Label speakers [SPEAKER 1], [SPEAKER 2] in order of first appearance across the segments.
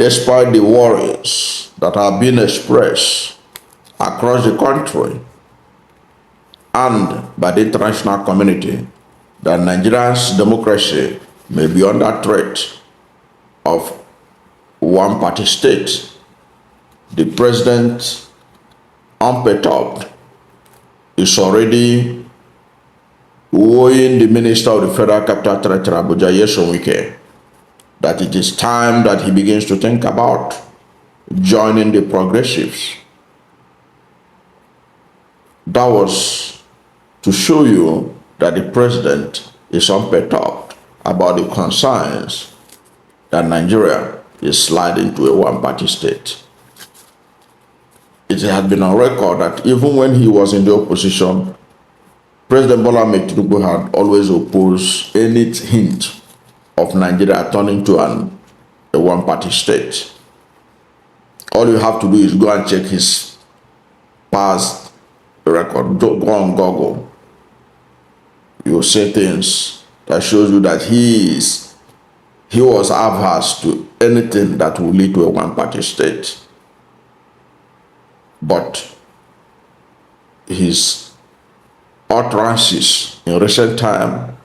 [SPEAKER 1] despite the worries that have been expressed across the country and by the international community that Nigeria's democracy may be under threat of one-party state, the president, unperturbed, is already warning the Minister of the Federal Capital Territory, Abuja, Nyesom, that it is time that he begins to think about joining the progressives. That was to show you that the president is unperturbed about the concerns that Nigeria is sliding to a one-party state. It had been on record that even when he was in the opposition, President Bola Ahmed Tinubu had always opposed any hint of Nigeria turning to a one-party state. All you have to do is go and check his past record. Go on Google. You'll see things that shows you that he was averse to anything that will lead to a one-party state. But his utterances in recent time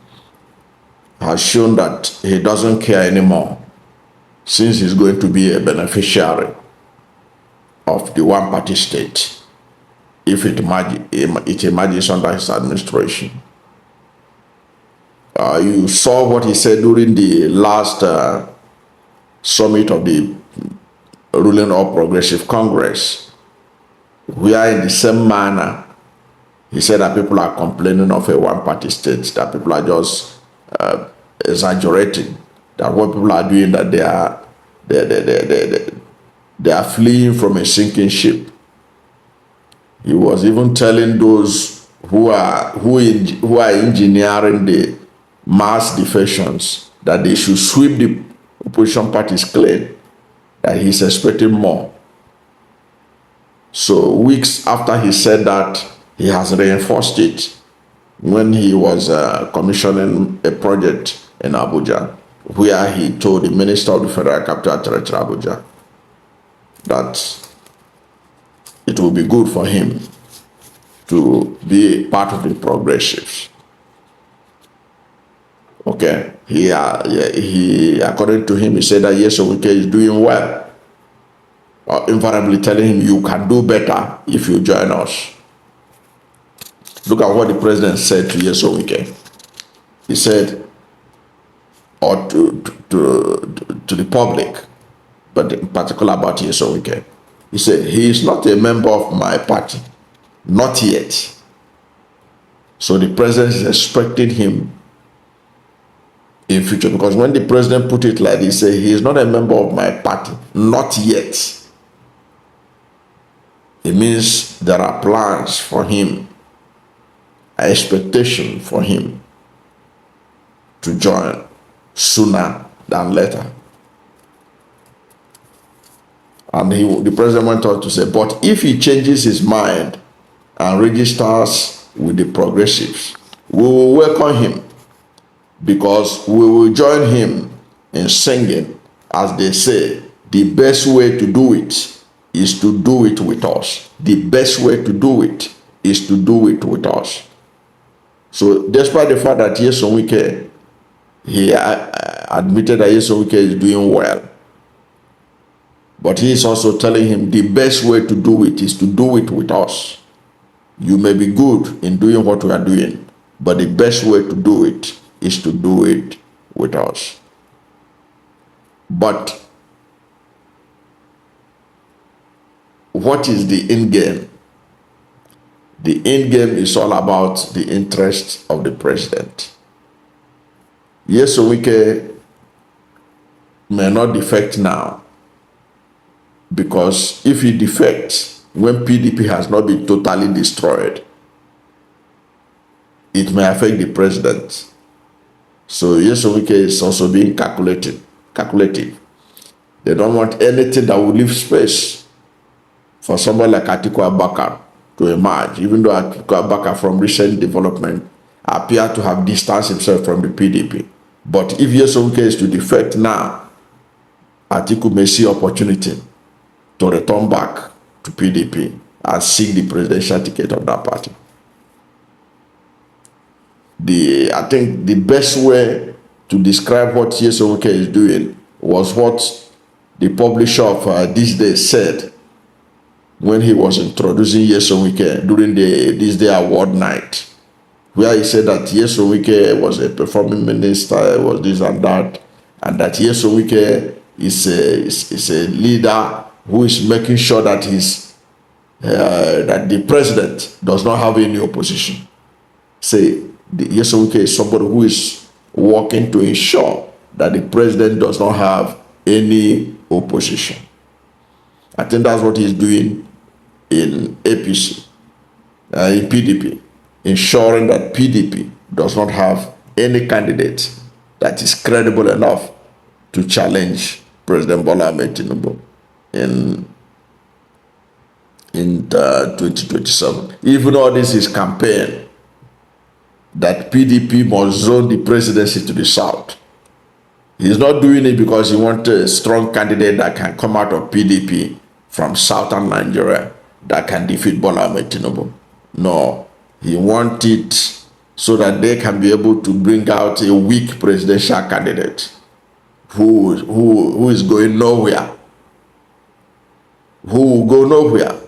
[SPEAKER 1] has shown that he doesn't care anymore, since he's going to be a beneficiary of the one-party state if it emerges under his administration. You saw what he said during the last summit of the ruling All Progressives Congress, where in the same manner he said that people are complaining of a one-party state, that people are just exaggerating, that what people are doing, that they are fleeing from a sinking ship. He was even telling those who are engineering the mass defections that they should sweep the opposition parties clean, that he's expecting more. So weeks after he said that, he has reinforced it when he was commissioning a project in Abuja, where he told the Minister of the Federal Capital Territory, Abuja, that it will be good for him to be part of the progressives. Okay, he according to him, he said that Nyesom is doing well, invariably telling him you can do better if you join us. Look at what the president said to Nyesom. He said, or to the public, but in particular about Nyesom. He said, he is not a member of my party, not yet. So the president is expecting him in future, because when the president put it like this, he said, he is not a member of my party, not yet. It means there are plans for him, expectation for him to join sooner than later. And the president went on to say, but if he changes his mind and registers with the progressives, we will welcome him, because we will join him in singing, as they say, the best way to do it is to do it with us. The best way to do it is to do it with us. So despite the fact that Nyesom, he admitted that Nyesom is doing well, but he is also telling him the best way to do it is to do it with us. You may be good in doing what we are doing, but the best way to do it is to do it with us. But what is the end game? The end game is all about the interests of the president. Nyesom may not defect now, because if he defects when PDP has not been totally destroyed, it may affect the president. So Nyesom is also being calculative. They don't want anything that will leave space for someone like Atiku Abubakar to emerge, even though Atiku Abubakar from recent development appear to have distanced himself from the PDP. But if Nyesom is to defect now, Atiku may see opportunity to return back to PDP and seek the presidential ticket of that party. I think the best way to describe what Nyesom Wike is doing was what the publisher of This Day said when he was introducing Nyesom Wike during the This Day award night, where he said that Nyesom Wike was a performing minister, was this and that Nyesom Wike is a leader who is making sure that that the president does not have any opposition. Say, Nyesom Wike is somebody who is working to ensure that the president does not have any opposition. I think that's what he's doing in APC, in PDP, ensuring that PDP does not have any candidate that is credible enough to challenge President Bola Ahmed Tinubu in 2027. Even though this is campaign, that PDP must zone the presidency to the south. He's not doing it because he wants a strong candidate that can come out of PDP from southern Nigeria that can defeat Bola Ahmed Tinubu. No, he wants it so that they can be able to bring out a weak presidential candidate who is going nowhere, who will go nowhere.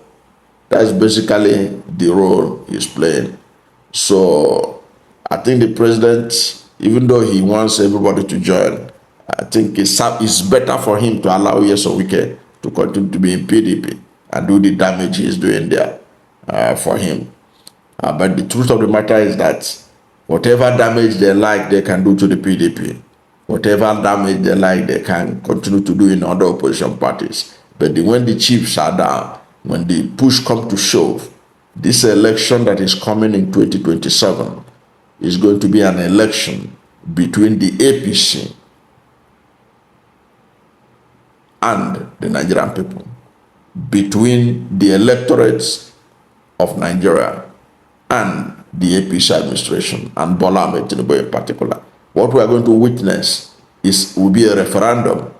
[SPEAKER 1] That's basically the role he's playing. So I think the president, even though he wants everybody to join, I think it's better for him to allow Nyesom Wike to continue to be in PDP and do the damage he's doing there for him. But the truth of the matter is that whatever damage they like, they can do to the PDP. Whatever damage they like, they can continue to do in other opposition parties. But when the chiefs are down, when the push comes to shove, this election that is coming in 2027 is going to be an election between the APC and the Nigerian people, between the electorates of Nigeria and the APC administration, and Bola Ahmed Tinubu in particular. What we are going to witness will be a referendum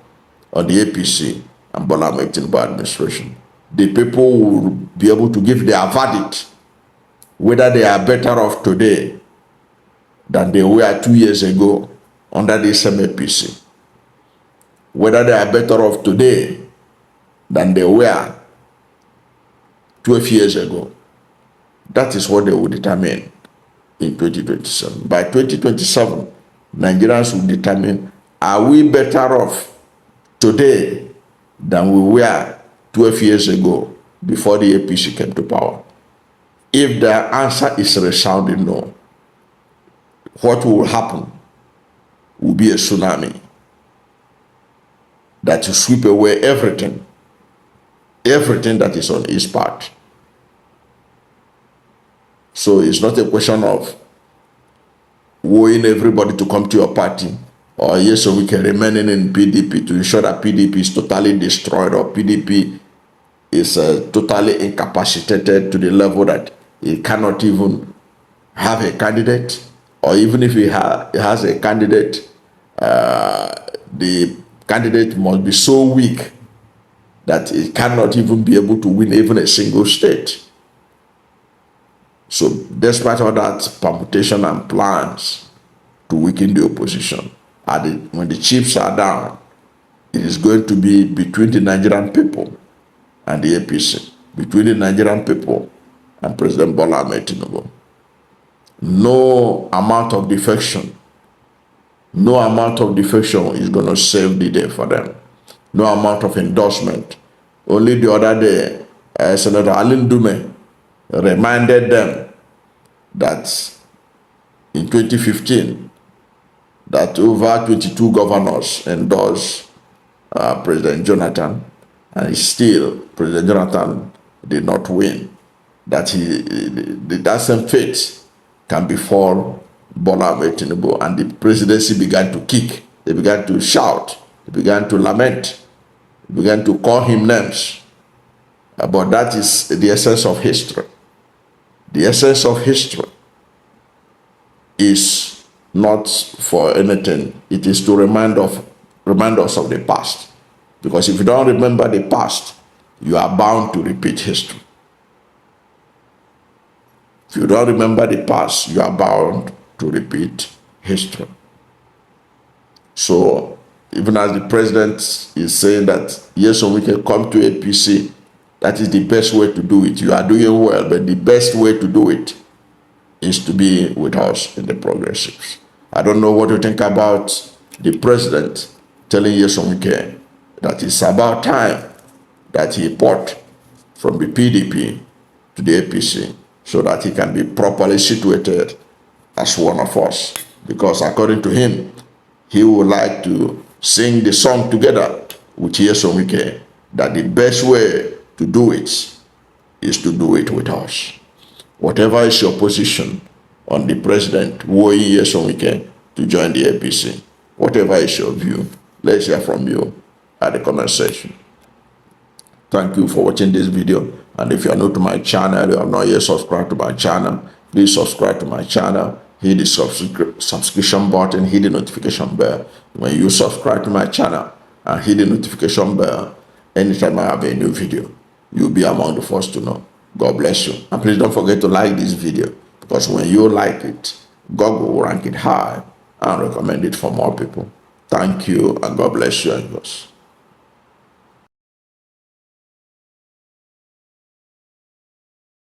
[SPEAKER 1] on the APC and Bola Ahmed Tinubu administration. The people will be able to give their verdict whether they are better off today than they were 2 years ago under the same APC. Whether they are better off today than they were 12 years ago. That is what they will determine in 2027. By 2027, Nigerians will determine, are we better off today than we were 12 years ago before the APC came to power? If the answer is resounding no, what will happen will be a tsunami that will sweep away everything that is on his part. So it's not a question of wooing everybody to come to your party, or Nyesom Wike remaining in PDP to ensure that PDP is totally destroyed, or PDP is totally incapacitated to the level that it cannot even have a candidate, or even if it has a candidate, the candidate must be so weak that it cannot even be able to win even a single state. So despite all that permutation and plans to weaken the opposition, when the chiefs are down, it is going to be between the Nigerian people and the APC, between the Nigerian people and President Bola Ahmed Tinubu. No amount of defection is going to save the day for them. No amount of endorsement. Only the other day, Senator Alin Dume reminded them that in 2015, that over 22 governors endorsed President Jonathan, and still President Jonathan did not win. That same fate can befall Bola Ahmed Tinubu, and the presidency began to kick. They began to shout. They began to lament. They began to call him names. But that is the essence of history. The essence of history is not for anything. It is to remind us of the past. Because if you don't remember the past, you are bound to repeat history. If you don't remember the past, you are bound to repeat history. So, even as the president is saying that, yes, so we can come to APC, that is the best way to do it. You are doing well, but the best way to do it is to be with us in the progressives. I don't know what you think about the president telling Nyesom that it's about time that he port from the PDP to the APC so that he can be properly situated as one of us. Because according to him, he would like to sing the song together with Nyesom that the best way to do it is to do it with us. Whatever is your position on the president wooing Nyesom to join the APC, whatever is your view, let's hear from you at the comment section. Thank you for watching this video. And if you are new to my channel, you have not yet subscribed to my channel, please subscribe to my channel. Hit the subscription button, hit the notification bell. When you subscribe to my channel and hit the notification bell, anytime I have a new video, you'll be among the first to know. God bless you. And please don't forget to like this video, because when you like it, God will rank it high and recommend it for more people. Thank you, and God bless you and yours.